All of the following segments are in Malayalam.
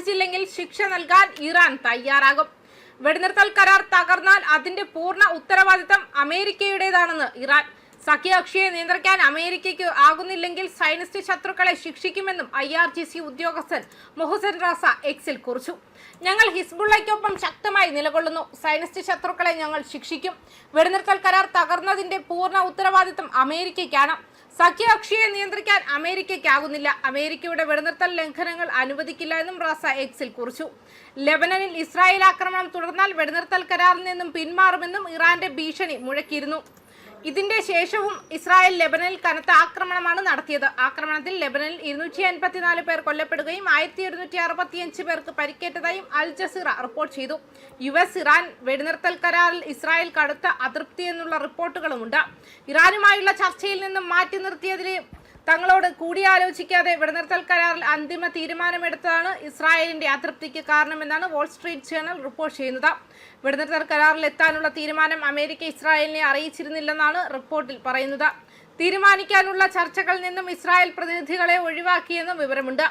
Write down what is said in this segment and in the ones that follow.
പാലിച്ചില്ലെങ്കിൽ ശിക്ഷ നൽകാൻ ഇറാൻ തയ്യാറാകും. വെടിനിർത്തൽ കരാർ തകർന്നാൽ അതിന്റെ പൂർണ്ണ ഉത്തരവാദിത്തം അമേരിക്കയുടേതാണെന്ന് ഇറാൻ. സഖ്യകക്ഷിയെ നിയന്ത്രിക്കാൻ അമേരിക്കയ്ക്ക് ആകുന്നില്ലെങ്കിൽ സൈനിസ്റ്റ് ശത്രുക്കളെ ശിക്ഷിക്കുമെന്നും IRGC ഉദ്യോഗസ്ഥൻ മൊഹസൻ റസ എക്സിൽ കുറിച്ചു. ഞങ്ങൾ ഹിസ്ബുള്ളയ്ക്കൊപ്പം ശക്തമായി നിലകൊള്ളുന്നു. സൈനിസ്റ്റ് ശത്രുക്കളെ ഞങ്ങൾ ശിക്ഷിക്കും. വെടിനിർത്തൽ കരാർ തകർന്നതിന്റെ പൂർണ്ണ ഉത്തരവാദിത്തം അമേരിക്കയ്ക്കാണ്. സഖ്യകക്ഷിയെ നിയന്ത്രിക്കാൻ അമേരിക്കയ്ക്കാകുന്നില്ല. അമേരിക്കയുടെ വെടിനിർത്തൽ ലംഘനങ്ങൾ അനുവദിക്കില്ല എന്നും റസ എക്സിൽ കുറിച്ചു. ലെബനനിൽ ഇസ്രായേൽ ആക്രമണം തുടർന്നാൽ വെടിനിർത്തൽ കരാറിൽ നിന്നും പിന്മാറുമെന്നും ഇറാന്റെ ഭീഷണി മുഴക്കിയിരുന്നു. ഇതിന്റെ ശേഷവും ഇസ്രായേൽ ലെബനനിൽ കനത്ത ആക്രമണമാണ് നടത്തിയത്. ആക്രമണത്തിൽ ലെബനനിൽ 254 പേർ കൊല്ലപ്പെടുകയും 1165 പേർക്ക് പരിക്കേറ്റതായും അൽ ജസീറ റിപ്പോർട്ട് ചെയ്തു. US ഇറാൻ വെടിനിർത്തൽ കരാറിൽ ഇസ്രായേൽ കടുത്ത അതൃപ്തിയെന്നുള്ള റിപ്പോർട്ടുകളുമുണ്ട്. ഇറാനുമായുള്ള ചർച്ചയിൽ നിന്നും മാറ്റി നിർത്തിയതിന് തങ്ങളോട് കൂടിയാലോചിക്കാതെ വെടിനിർത്തൽ കരാറിൽ അന്തിമ തീരുമാനമെടുത്തതാണ് ഇസ്രായേലിന്റെ അതൃപ്തിക്ക് കാരണമെന്നാണ് വാൾ സ്ട്രീറ്റ് ജേർണൽ റിപ്പോർട്ട് ചെയ്യുന്നത്. വെടിനിർത്തൽ കരാറിൽ എത്താനുള്ള തീരുമാനം അമേരിക്ക ഇസ്രായേലിനെ അറിയിച്ചിരുന്നില്ലെന്നാണ് റിപ്പോർട്ടിൽ പറയുന്നത്. തീരുമാനിക്കാനുള്ള ചർച്ചകളിൽ നിന്നും ഇസ്രായേൽ പ്രതിനിധികളെ ഒഴിവാക്കിയെന്നും വിവരമുണ്ട്.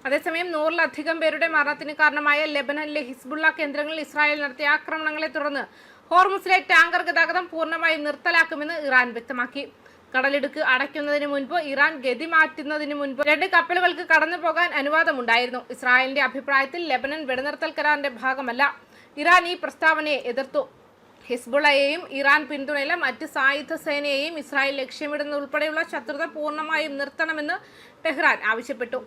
അതേസമയം 100-ലധികം പേരുടെ മരണത്തിന് കാരണമായ ലെബനനിലെ ഹിസ്ബുള്ള കേന്ദ്രങ്ങളിൽ ഇസ്രായേൽ നടത്തിയ ആക്രമണങ്ങളെ തുടർന്ന് ഹോർമുസിലെ ടാങ്കർ ഗതാഗതം പൂർണ്ണമായും നിർത്തലാക്കുമെന്ന് ഇറാൻ വ്യക്തമാക്കി. കടലിടുക്ക് അടയ്ക്കുന്നതിന് മുൻപ് ഇറാൻ ഗതി മാറ്റുന്നതിന് മുൻപ് 2 കപ്പലുകൾക്ക് കടന്നു പോകാൻ അനുവാദമുണ്ടായിരുന്നു. ഇസ്രായേലിന്റെ അഭിപ്രായത്തിൽ ലെബനൻ വെടിനിർത്തൽ കരാറിന്റെ ഭാഗമല്ല. ഇറാൻ ഈ പ്രസ്താവനയെ എതിർത്തു. ഹിസ്ബുള്ളയെയും ഇറാൻ പിന്തുണയിലെ മറ്റ് സായുധ സേനയെയും ഇസ്രായേൽ ലക്ഷ്യമിടുന്നതുൾപ്പെടെയുള്ള ശത്രുത പൂർണ്ണമായും നിർത്തണമെന്ന് ടെഹ്റാൻ ആവശ്യപ്പെട്ടു.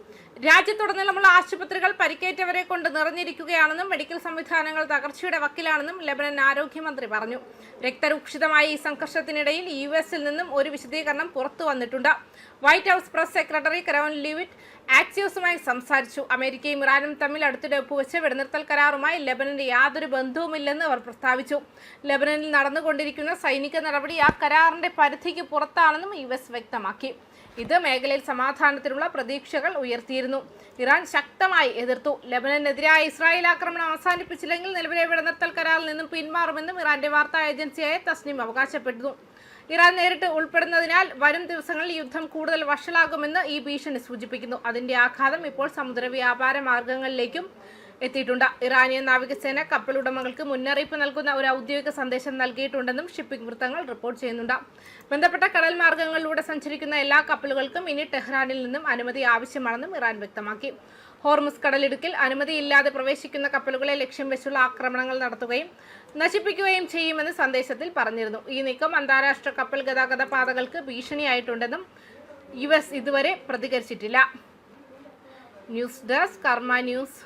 രാജ്യത്തുടനീളമുള്ള ആശുപത്രികൾ പരിക്കേറ്റവരെ കൊണ്ട് നിറഞ്ഞിരിക്കുകയാണെന്നും മെഡിക്കൽ സംവിധാനങ്ങൾ തകർച്ചയുടെ വക്കിലാണെന്നും ലെബനൻ ആരോഗ്യമന്ത്രി പറഞ്ഞു. രക്തരൂക്ഷിതമായ ഈ സംഘർഷത്തിനിടയിൽ US-ൽ നിന്നും ഒരു വിശദീകരണം പുറത്തു വന്നിട്ടുണ്ട്. വൈറ്റ് ഹൗസ് പ്രസ് സെക്രട്ടറി കരോൻ ലിവിറ്റ് ആക്സിയോസുമായി സംസാരിച്ചു. അമേരിക്കയും ഇറാനും തമ്മിൽ അടുത്തിടെ ഒപ്പുവെച്ച വെടിനിർത്തൽ കരാറുമായി ലെബനന് യാതൊരു ബന്ധവുമില്ലെന്ന് അവർ പ്രസ്താവിച്ചു. ലെബനനിൽ നടന്നുകൊണ്ടിരിക്കുന്ന സൈനിക നടപടി ആ കരാറിന്റെ പരിധിക്ക് പുറത്താണെന്നും US വ്യക്തമാക്കി. ഇത് മേഖലയിൽ സമാധാനത്തിനുള്ള പ്രതീക്ഷകൾ ഉയർത്തിയിരുന്നു. ഇറാൻ ശക്തമായി എതിർത്തു. ലെബനനെതിരായ ഇസ്രായേൽ ആക്രമണം അവസാനിപ്പിച്ചില്ലെങ്കിൽ നിലവിലെ വെടിനിർത്തൽ കരാറിൽ നിന്നും പിന്മാറുമെന്നും ഇറാന്റെ വാർത്താ ഏജൻസിയായ തസ്നിം അവകാശപ്പെടുന്നു. ഇറാൻ നേരിട്ട് ഉൾപ്പെടുന്നതിനാൽ വരും ദിവസങ്ങളിൽ യുദ്ധം കൂടുതൽ വഷളാകുമെന്ന് ഈ ഭീഷണി സൂചിപ്പിക്കുന്നു. അതിന്റെ ആഘാതം ഇപ്പോൾ സമുദ്ര വ്യാപാര മാർഗങ്ങളിലേക്കും എത്തിയിട്ടുണ്ട്. ഇറാനിയൻ നാവികസേന കപ്പലുടമകൾക്ക് മുന്നറിയിപ്പ് നൽകുന്ന ഒരു ഔദ്യോഗിക സന്ദേശം നൽകിയിട്ടുണ്ടെന്നും ഷിപ്പിംഗ് വൃത്തങ്ങൾ റിപ്പോർട്ട് ചെയ്യുന്നുണ്ട്. ബന്ധപ്പെട്ട കടൽ മാർഗങ്ങളിലൂടെ സഞ്ചരിക്കുന്ന എല്ലാ കപ്പലുകൾക്കും ഇനി ടെഹ്റാനിൽ നിന്നും അനുമതി ആവശ്യമാണെന്നും ഇറാൻ വ്യക്തമാക്കി. ഹോർമുസ് കടലിടുക്കിൽ അനുമതിയില്ലാതെ പ്രവേശിക്കുന്ന കപ്പലുകളെ ലക്ഷ്യം വെച്ചുള്ള ആക്രമണങ്ങൾ നടത്തുകയും നശിപ്പിക്കുകയും ചെയ്യുമെന്ന് സന്ദേശത്തിൽ പറഞ്ഞിരുന്നു. ഈ നീക്കം അന്താരാഷ്ട്ര കപ്പൽ ഗതാഗത പാതകൾക്ക് ഭീഷണിയായിട്ടുണ്ടെന്നും US ഇതുവരെ പ്രതികരിച്ചിട്ടില്ല. ന്യൂസ് ഡെസ്ക് കർമ്മ ന്യൂസ്.